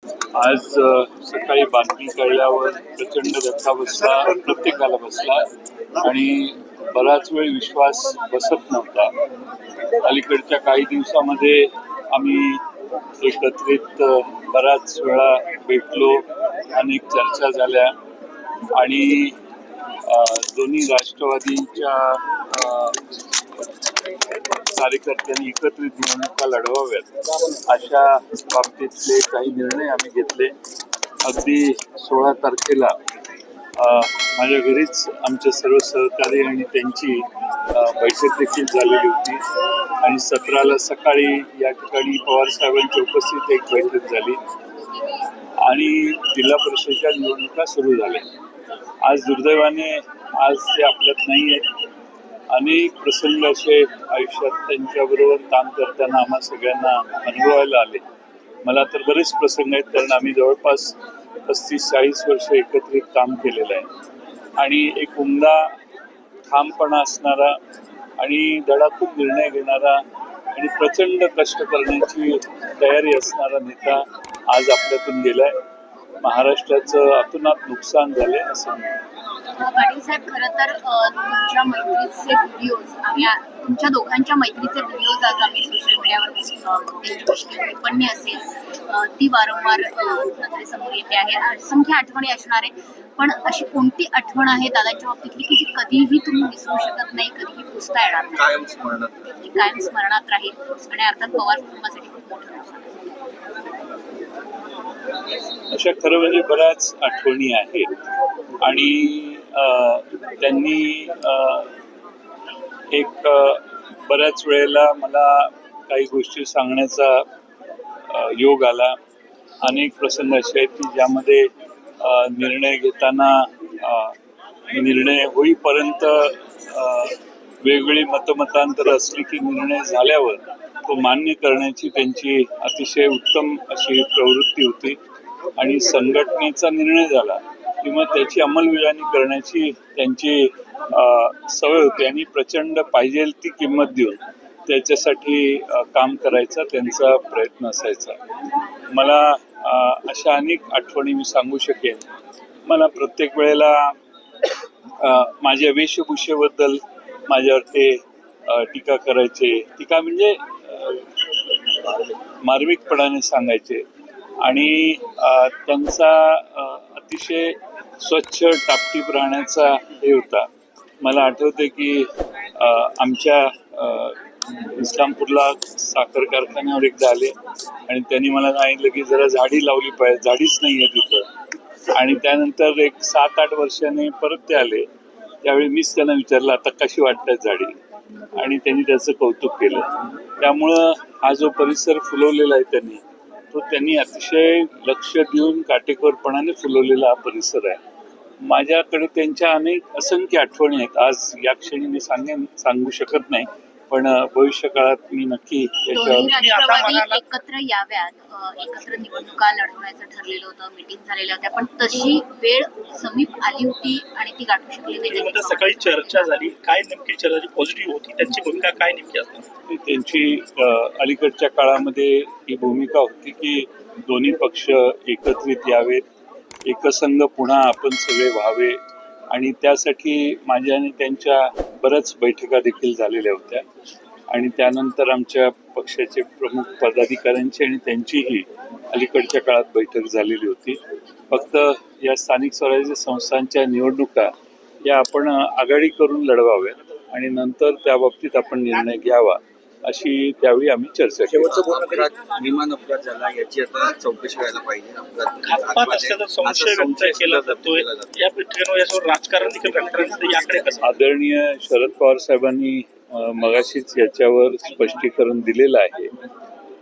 आज सकाळी बातमी कळल्यावर प्रचंड धक्का बसला, प्रत्येकाला बसला आणि बराच वेळ विश्वास बसत नव्हता. अलीकडच्या काही दिवसामध्ये आम्ही एकत्रित बराच वेळा भेटलो, अनेक चर्चा झाल्या आणि दोन्ही राष्ट्रवादीच्या कार्यकर्त्यांनी एकत्रित निवडणुका लढवाव्यात अशा बाबतीतले काही निर्णय आम्ही घेतले. अगदी 16 तारखेला माझ्या घरीच आमचे सर्व सहकारी आणि त्यांची बैठक देखील झालेली होती आणि 17ला सकाळी या ठिकाणी पवार साहेबांच्या उपस्थितीत एक बैठक झाली आणि जिल्हा परिषदेच्या निवडणुका सुरू झाल्या. आज दुर्दैवाने आज ते आपल्यात नाही आहेत. अनेक प्रसंग असे आयुष्यात त्यांच्याबरोबर काम करताना आम्हा सगळ्यांना अनुभवायला आले. मला तर बरेच प्रसंग आहेत, कारण आम्ही जवळपास 35-40 वर्ष एकत्रित काम केलेलं आहे आणि एक उमदा ठामपणा असणारा आणि धडाधून निर्णय घेणारा आणि प्रचंड कष्ट करण्याची तयारी असणारा नेता आज आपल्यातून गेलाय. महाराष्ट्राचं अतोनात नुकसान झालंय असं पाटील साहेब, खरं तर तुमच्या मैत्रीचे व्हिडिओज तुमच्या दोघांच्या मैत्रीचे व्हिडिओज आज आम्ही सोशल मीडियावर त्यांची टिप्पणी असेल ती वारंवार नजरेसमोर येते आहे. असंख्य आठवणी असणार आहे, पण अशी कोणती आठवण आहे दादांच्या बाबतीतली की जी कधीही तुम्ही विसरू शकत नाही, कधीही पुसता येणार नाही, कायम स्मरणात राहील आणि अर्थात पवार कुटुंबासाठी खूप मोठं नुकसान आहे? अशा खरं म्हणजे बऱ्याच आठवणी आहेत आणि त्यांनी एक बऱ्याच वेळेला मला काही गोष्टी सांगण्याचा योग आला. अनेक प्रसंग असे आहेत की ज्यामध्ये निर्णय घेताना निर्णय होईपर्यंत वेगवेगळी मतमतांतर असली की निर्णय झाल्यावर तो मान्य करण्याची त्यांची अतिशय उत्तम अशी प्रवृत्ती होती आणि संघटनेचा निर्णय झाला किंवा त्याची अंमलबजावणी करण्याची त्यांची सवय होती आणि प्रचंड पाहिजे ती किंमत देऊन त्याच्यासाठी काम करायचा त्यांचा प्रयत्न असायचा. मला अशा अनेक आठवणी मी सांगू शकेन. मला प्रत्येक वेळेला माझ्या वेशभूषेबद्दल माझ्यावर ते टीका करायचे, टीका म्हणजे मार्मिकपणाने सांगायचे आणि त्यांचा अतिशय स्वच्छ टापटीप राहण्याचा हे होता. मला आठवते की आमच्या इस्लामपूरला साखर कारखान्यावर एकदा आले आणि त्यांनी मला सांगितलं की जरा झाडी लावली पाहिजे, झाडीच नाही आहे तिथं. आणि त्यानंतर एक 7-8 वर्षांनी परत ते आले, त्यावेळी मीच त्यांना विचारलं आता कशी वाटतात झाडी, आणि त्यांनी त्याचं कौतुक केलं. त्यामुळं हा जो परिसर फुलवलेला आहे त्यांनी अतिशय लक्ष देऊन काटेकोरपणाने फुलवलेला हा परिसर आहे. माझ्याकडे त्यांच्या असंख्य आठवणी आहेत. आज या क्षणी मी सांगू शकत नाही, पण भविष्य काळात मी नक्की राष्ट्रवादी एकत्र याव्यात, एकत्र निवडणुका लढवण्याचं ठरलेलं होतं, मीटिंग झालेल्या होत्या, पण तशी वेळ समीप आली होती आणि ती गाठू शकली नाही. सकाळी चर्चा झाली, काय नेमकी चर्चा पॉझिटिव्ह होती, त्यांची भूमिका काय नेमकी असणार? त्यांची अलीकडच्या काळामध्ये ही भूमिका होती की दोन्ही पक्ष एकत्रित यावेत, एकसंघ पुन्हा आपण सगळे व्हावे आणि त्यासाठी माझ्या आणि त्यांच्या बऱ्याच बैठका देखील झालेल्या होत्या आणि त्यानंतर आमच्या पक्षाचे प्रमुख पदाधिकाऱ्यांची आणि त्यांचीही अलीकडच्या काळात बैठक झालेली होती. फक्त या स्थानिक स्वराज्य संस्थांच्या निवडणुका या आपण आघाडी करून लढवाव्यात आणि नंतर त्या बाबतीत आपण निर्णय घ्यावा अशी त्यावेळी आम्ही चर्चा केली. विमान अपघात झाला याची आता चौकशी व्हायला पाहिजे. घातपात असल्याचा संशय व्यक्त केला जातोय. या ठिकाणी याच्यावर राजकारण देखील राजकारण याकडे कसं? आदरणीय शरद पवार साहेबांनी मगाशीच याच्यावर स्पष्टीकरण दिलेलं आहे,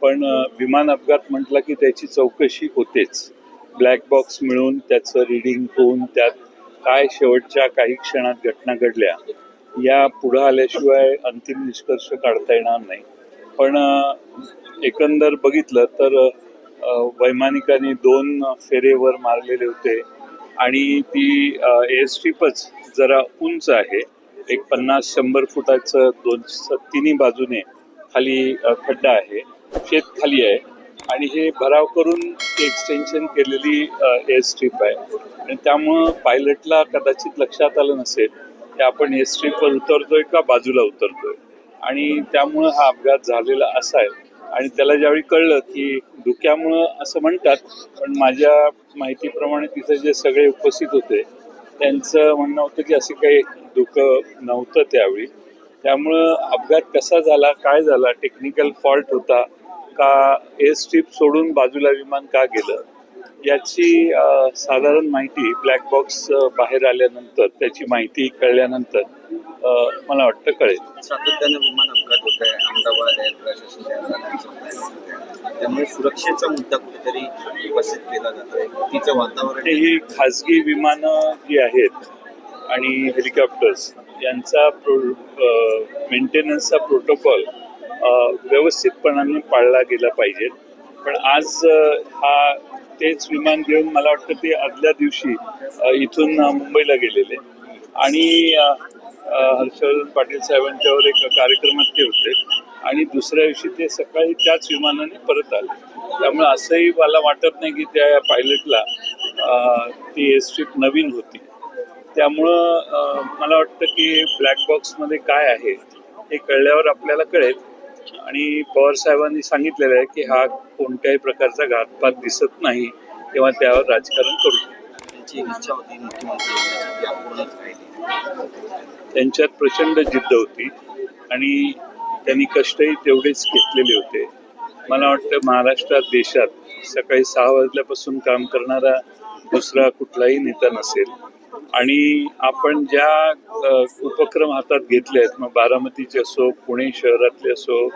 पण विमान अपघात म्हटला की त्याची चौकशी होतेच. ब्लॅक बॉक्स मिळून त्याचं रिडिंग होऊन त्यात काय शेवटच्या काही क्षणात घटना घडल्या या पुढं आल्याशिवाय अंतिम निष्कर्ष काढता येणार नाही. पण एकंदर बघितलं तर वैमानिकांनी 2 फेरेवर मारलेले होते आणि ती एअरस्ट्रीपच जरा उंच आहे, एक 50-100 फुटाचं, तिन्ही बाजूने खाली खड्डा आहे, शेत खाली आहे आणि हे भराव करून एक्सटेन्शन केलेली एअर स्ट्रीप आहे आणि त्यामुळं पायलटला कदाचित लक्षात आलं नसेल की आपण एअर स्ट्रीपवर उतरतोय का बाजूला उतरतोय आणि त्यामुळं हा अपघात झालेला असा आहे. आणि त्याला ज्यावेळी कळलं की धुक्यामुळं असं म्हणतात, पण माझ्या माहितीप्रमाणे तिथे जे सगळे उपस्थित होते त्यांचं म्हणणं होतं की असं काही धुकं नव्हतं त्यावेळी. त्यामुळं अपघात कसा झाला, काय झाला, टेक्निकल फॉल्ट होता का, एअर स्ट्रीप सोडून बाजूला विमान का गेलं, याची साधारण माहिती ब्लॅक बॉक्स बाहेर आल्यानंतर, त्याची माहिती कळल्यानंतर मला वाटतं कळेल. सातत्यानं विमान अपघात होत आहे, अहमदाबाद एअर क्रॅश असू द्या, त्यामुळे सुरक्षेचा मुद्दा कुठेतरी उपस्थित केला जातोय. तिचं वातावरण ही खाजगी विमानं जी आहेत आणि हेलिकॉप्टर्स यांचा मेंटेनन्सचा प्रोटोकॉल व्यवस्थितपणाने पाळला गेला पाहिजे. पण आज तेच विमान घेऊन मला वाटतं ते आदल्या दिवशी इथून मुंबईला गेलेले आणि हर्षवर्धन पाटील साहेबांच्यावर एक कार्यक्रमात ते होते आणि दुसऱ्या दिवशी ते सकाळी त्याच विमानाने परत आले. त्यामुळे असंही मला वाटत नाही की त्या पायलटला ती एअर स्ट्रीप नवीन होती. त्यामुळं मला वाटतं की ब्लॅक बॉक्समध्ये काय आहे हे कळल्यावर आपल्याला कळेल. आणि पवार साहेबांनी सांगितलेलं आहे की हा कोणत्याही प्रकारचा घातपात दिसत नाही तेव्हा त्यावर राजकारण करू. त्यांची इच्छा होती मुख्यमंत्री होण्याची, ती अपूर्णच राहिली. त्यांच्यात प्रचंड जिद्द होती आणि त्यांनी कष्टही तेवढेच घेतलेले होते. मला वाटतं महाराष्ट्रात, देशात सकाळी 6 वाजल्यापासून काम करणारा दुसरा कुठलाही नेता नसेल. आणि आपण ज्या उपक्रम हातात घेतले आहेत, मग बारामतीचे असो, पुणे शहरातले असो,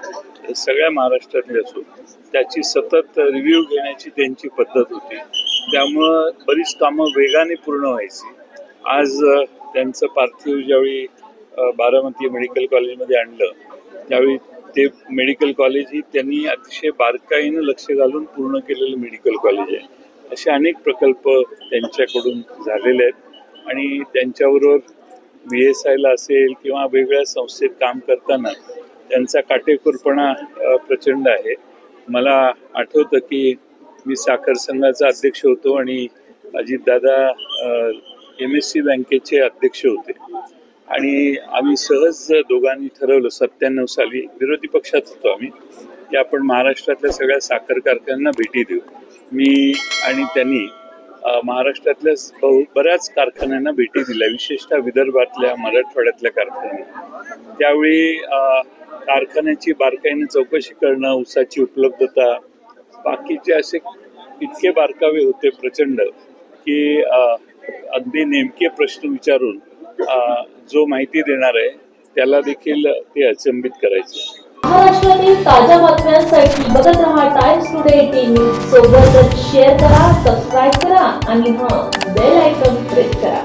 सगळ्या महाराष्ट्रातले असो, त्याची सतत रिव्ह्यू घेण्याची त्यांची पद्धत होती. त्यामुळं बरीच कामं वेगाने पूर्ण व्हायची. आज त्यांचं पार्थिव ज्यावेळी बारामती मेडिकल कॉलेजमध्ये आणलं त्यावेळी ते मेडिकल कॉलेज ही त्यांनी अतिशय बारकाईनं लक्ष घालून पूर्ण केलेलं मेडिकल कॉलेज आहे. असे अनेक प्रकल्प त्यांच्याकडून झालेले आहेत आणि त्यांच्याबरोबर BSIला असेल किंवा वेगवेगळ्या संस्थेत काम करताना त्यांचा काटेकोरपणा प्रचंड आहे. मला आठवतं की मी साखर संघाचा अध्यक्ष होतो आणि अजितदादा MSC बँकेचे अध्यक्ष होते आणि आम्ही सहज दोघांनी ठरवलं 97 साली, विरोधी पक्षात होतो आम्ही, की आपण महाराष्ट्रातल्या सगळ्या साखर कारखान्यांना भेटी देऊ. मी आणि त्यांनी महाराष्ट्रातल्या बऱ्याच कारखान्यांना भेटी दिल्या, विशेषतः विदर्भातल्या, मराठवाड्यातल्या कारखान्यांना. त्यावेळी कारखान्याची बारकाईने चौकशी करणं, ऊसाची उपलब्धता, बाकीचे असे इतके बारकावे होते प्रचंड की अगदी नेमके प्रश्न विचारून जो माहिती देणार आहे त्याला देखील ते अचंबित करायचे. महाराष्ट्रातील ताज्या बातम्यांसाठी बघत रहा टाइम्स टुडे 18 न्यूज. सोबतच शेअर करा, सबस्क्राईब करा आणि बेल आयकॉन प्रेस करा.